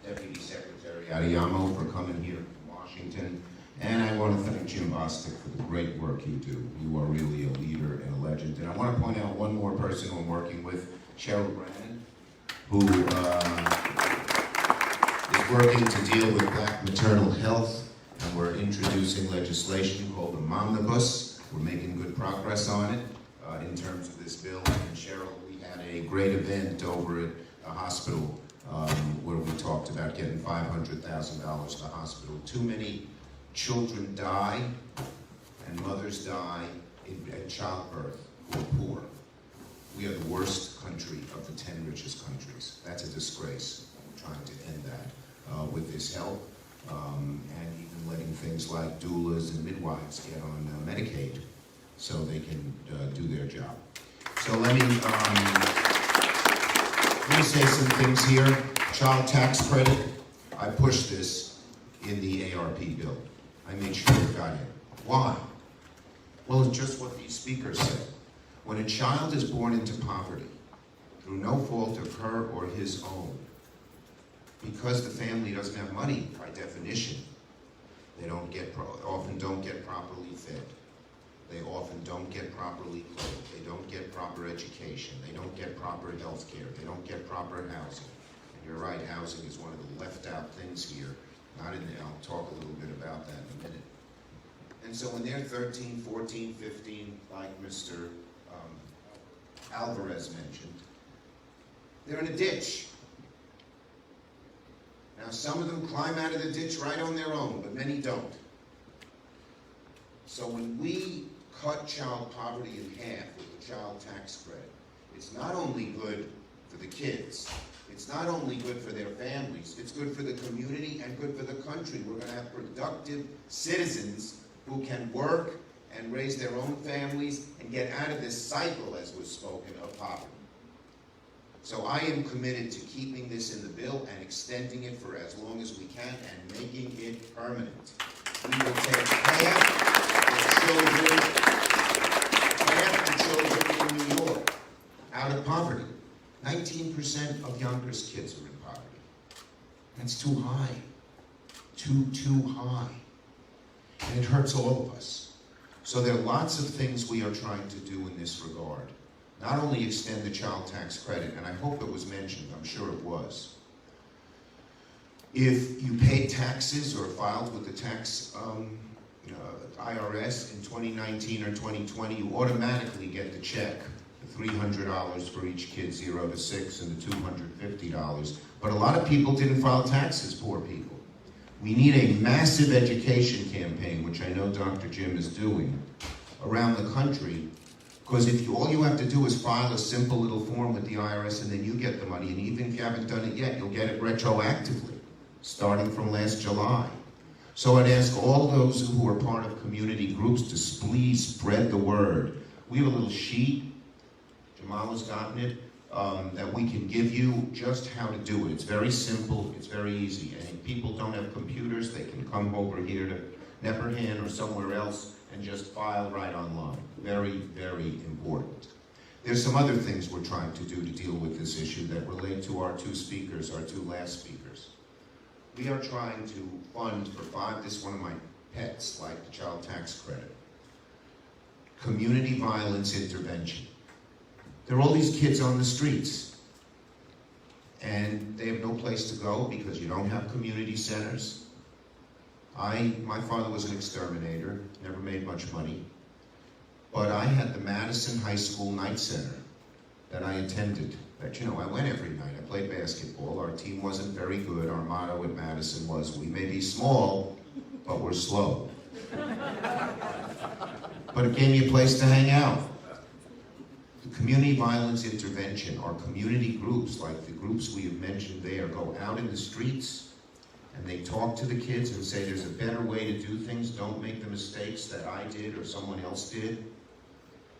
Deputy Secretary Adeyemo for coming here from Washington, and I want to thank Jim Bostic for the great work you do. You are really a leader and a legend. And I want to point out one more person who I'm working with, Cheryl Brannon, who is working to deal with black maternal health. And we're introducing legislation called the Momnibus. We're making good progress on it in terms of this bill. And Cheryl, we had a great event over at a hospital where we talked about getting $500,000 to the hospital. Too many children die and mothers die at childbirth who are poor. We are the worst country of the 10 richest countries. That's a disgrace. We're trying to end that with this help. And even letting things like doulas and midwives get on Medicaid so they can do their job. So let me say some things here. Child tax credit, I pushed this in the ARP bill. I made sure it got in. Why? Well, it's just what these speakers said. When a child is born into poverty, through no fault of her or his own, because the family doesn't have money, by definition, they often don't get properly fed. They often don't get properly clothed. They don't get proper education. They don't get proper health care. They don't get proper housing. And you're right, housing is one of the left out things here. Not in there. I'll talk a little bit about that in a minute. And so when they're 13, 14, 15, like Mr. Alvarez mentioned, they're in a ditch. Now, some of them climb out of the ditch right on their own, but many don't. So when we cut child poverty in half with the child tax credit, it's not only good for the kids, it's not only good for their families, it's good for the community and good for the country. We're going to have productive citizens who can work and raise their own families and get out of this cycle, as was spoken, of poverty. So I am committed to keeping this in the bill and extending it for as long as we can and making it permanent. We will take half the children in New York out of poverty. 19% of Yonkers kids are in poverty. That's too high. Too high. And it hurts all of us. So there are lots of things we are trying to do in this regard. Not only extend the child tax credit, and I hope it was mentioned, I'm sure it was. If you paid taxes or filed with the tax IRS in 2019 or 2020, you automatically get the check, the $300 for each kid 0 to 6 and the $250. But a lot of people didn't file taxes, poor people. We need a massive education campaign, which I know Dr. Jim is doing, around the country. Because all you have to do is file a simple little form with the IRS and then you get the money. And even if you haven't done it yet, you'll get it retroactively, starting from last July. So I'd ask all those who are part of community groups to please spread the word. We have a little sheet, Jamaal has gotten it, that we can give you just how to do it. It's very simple, it's very easy. And if people don't have computers, they can come over here to Nepperhan or somewhere else and just file right online. Very, very important. There's some other things we're trying to do to deal with this issue that relate to our two speakers, our two last speakers. We are trying to fund for this is one of my pets, like the child tax credit, community violence intervention. There are all these kids on the streets, and they have no place to go because you don't have community centers. My father was an exterminator, never made much money, but I had the Madison High School Night Center that I attended. That, I went every night. I played basketball. Our team wasn't very good. Our motto at Madison was, we may be small, but we're slow. But it gave me a place to hang out. The community violence intervention, our community groups, like the groups we have mentioned there, go out in the streets and they talk to the kids and say there's a better way to do things. Don't make the mistakes that I did or someone else did.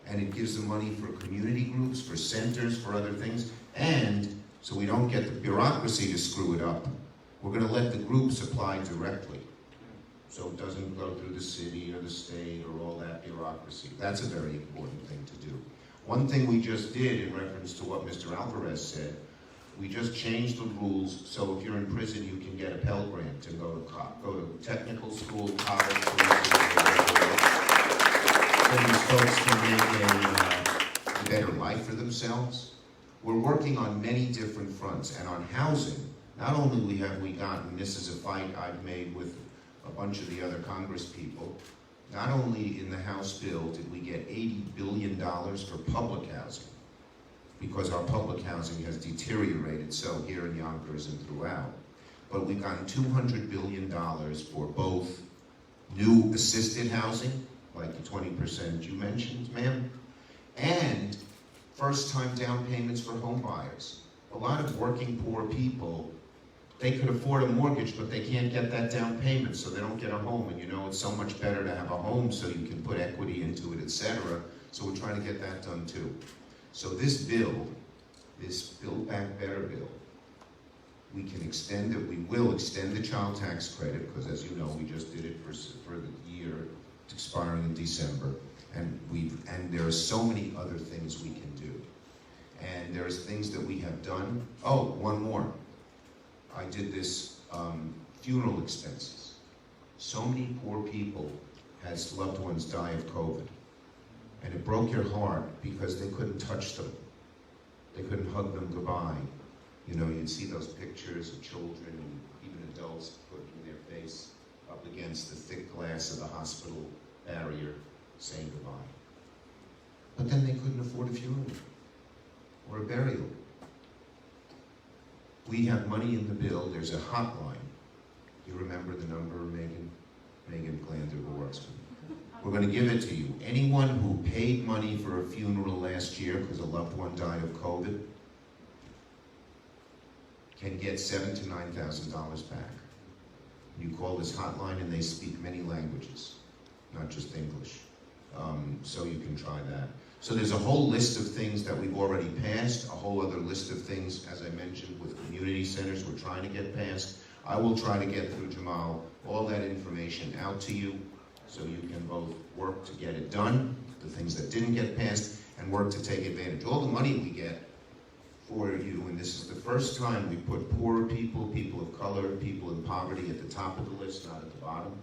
And it gives them money for community groups, for centers, for other things. And so we don't get the bureaucracy to screw it up, we're going to let the groups apply directly. So it doesn't go through the city or the state or all that bureaucracy. That's a very important thing to do. One thing we just did in reference to what Mr. Alvarez said, we just changed the rules so if you're in prison you can get a Pell Grant and go to technical school, college, so these folks can make a better life for themselves. We're working on many different fronts, and on housing, not only have we gotten, this is a fight I've made with a bunch of the other Congress people, not only in the House bill did we get $80 billion for public housing, because our public housing has deteriorated so here in Yonkers and throughout, but we've gotten $200 billion for both new assisted housing, like the 20% you mentioned, ma'am, and first-time down payments for home buyers. A lot of working poor people, they could afford a mortgage, but they can't get that down payment, so they don't get a home. And you know, it's so much better to have a home so you can put equity into it, etc. So we're trying to get that done too. So this bill, this Build Back Better bill, we can extend it, we will extend the child tax credit, because as you know, we just did it for the year expiring in December. And there are so many other things we can do. And there's things that we have done. Oh, one more. I did this funeral expenses. So many poor people had loved ones die of COVID. And it broke your heart because they couldn't touch them. They couldn't hug them goodbye. You know, you'd see those pictures of children and even adults putting their face up against the thick glass of the hospital barrier saying goodbye. But then they couldn't afford a funeral or a burial. We have money in the bill. There's a hotline. You remember the number, Megan? Megan Glander, who works with me. We're going to give it to you. Anyone who paid money for a funeral last year because a loved one died of COVID can get $7,000 to $9,000 back. You call this hotline and they speak many languages, not just English. So you can try that. So there's a whole list of things that we've already passed, a whole other list of things, as I mentioned, with community centers we're trying to get passed. I will try to get through Jamaal all that information out to you so you can both work to get it done, the things that didn't get passed, and work to take advantage. All the money we get for you, and this is the first time we put poorer people, people of color, people in poverty at the top of the list, not at the bottom.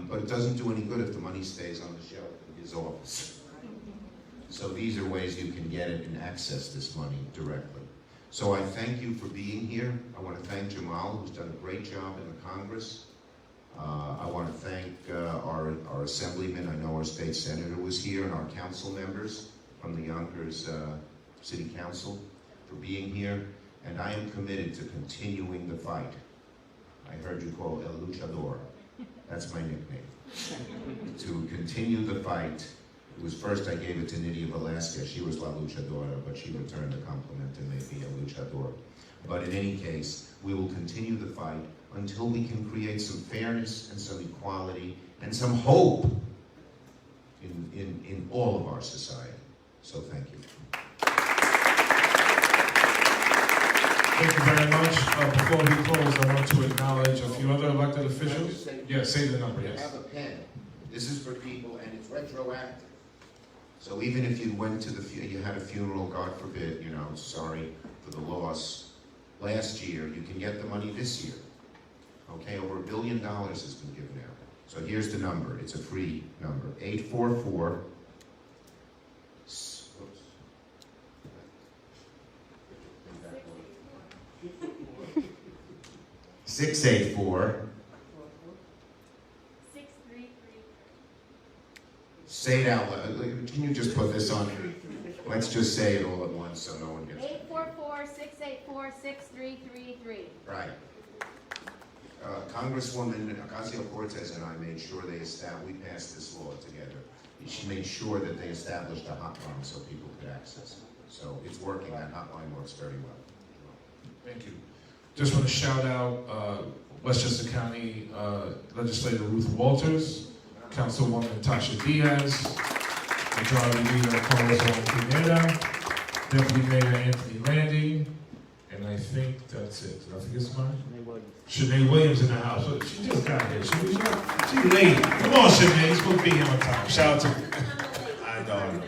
But it doesn't do any good if the money stays on the shelf in his office. So these are ways you can get it and access this money directly. So I thank you for being here. I want to thank Jamaal, who's done a great job in the Congress. I want to thank our assemblyman. I know our state senator was here, and our council members from the Yonkers City Council for being here. And I am committed to continuing the fight. I heard you call El Luchador. That's my nickname. To continue the fight. It was first I gave it to Nydia Velasquez. She was La Luchadora, but she returned the compliment and made me a luchador. But in any case, we will continue the fight until we can create some fairness and some equality and some hope in all of our society. So thank you. Thank you very much. Before we close, I want to acknowledge a few other elected officials. Yes, say the number, yes. I have a pen. This is for people, and it's retroactive. So even if you went to you had a funeral, God forbid, you know, sorry for the loss, last year, you can get the money this year. Okay, over $1 billion has been given out. So here's the number. It's a free number. 844. 684. Say it out loud. Can you just put this on? Let's just say it all at once so no one gets it. 844-684-6333. Right. Congresswoman Ocasio-Cortez and I made sure we passed this law together. She made sure that they established a hotline so people could access it. So it's working. That hotline works very well. Thank you. Just want to shout out Westchester County Legislator Ruth Walters, Councilwoman Tasha Diaz, Majority Leader Congressman Pineda, Deputy Mayor Anthony Landy, and I think that's it. Did I forget somebody? Shanae Williams in the house. Oh, she just got here. She late. Come on, Shanae. You're supposed to be here on time. Shout out to I know.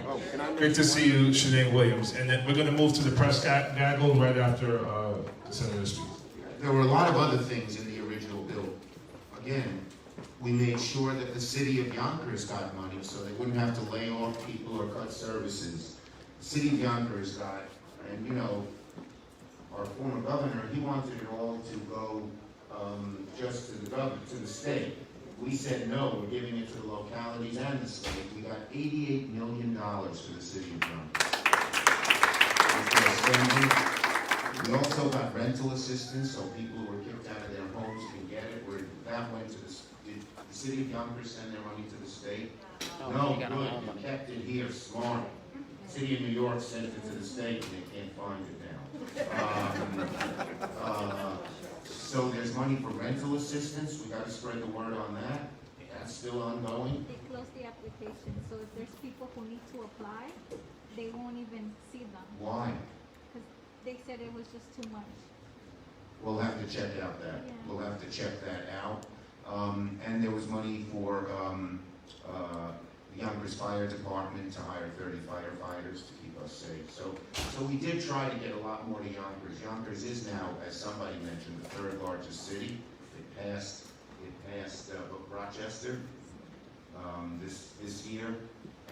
Great to see you, Shanae Williams. And then we're going to move to the press gaggle right after the Senator speaks. There were a lot of other things in the original bill. Again, we made sure that the city of Yonkers got money so they wouldn't have to lay off people or cut services. The city of Yonkers got, and you know, our former governor, he wanted it all to go just to the government, to the state. We said no, we're giving it to the localities and the state. We got $88 million for the city of Yonkers. We also got rental assistance, so people who were kicked out of their homes can get it. That went to the city of Yonkers send their money to the state? No, good, you kept it here, smart. City of New York sent it to the state and they can't find it now. So there's money for rental assistance, we gotta spread the word on that. That's still ongoing. They closed the application, so if there's people who need to apply, they won't even see them. Why? Because they said it was just too much. We'll have to check out that. Yeah. We'll have to check that out. And there was money for the Yonkers Fire Department to hire 30 firefighters to keep us safe. So we did try to get a lot more to Yonkers. Yonkers is now, as somebody mentioned, the third largest city. It passed Rochester this year,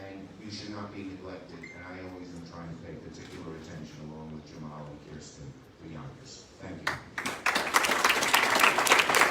and you should not be neglected. And I always am trying to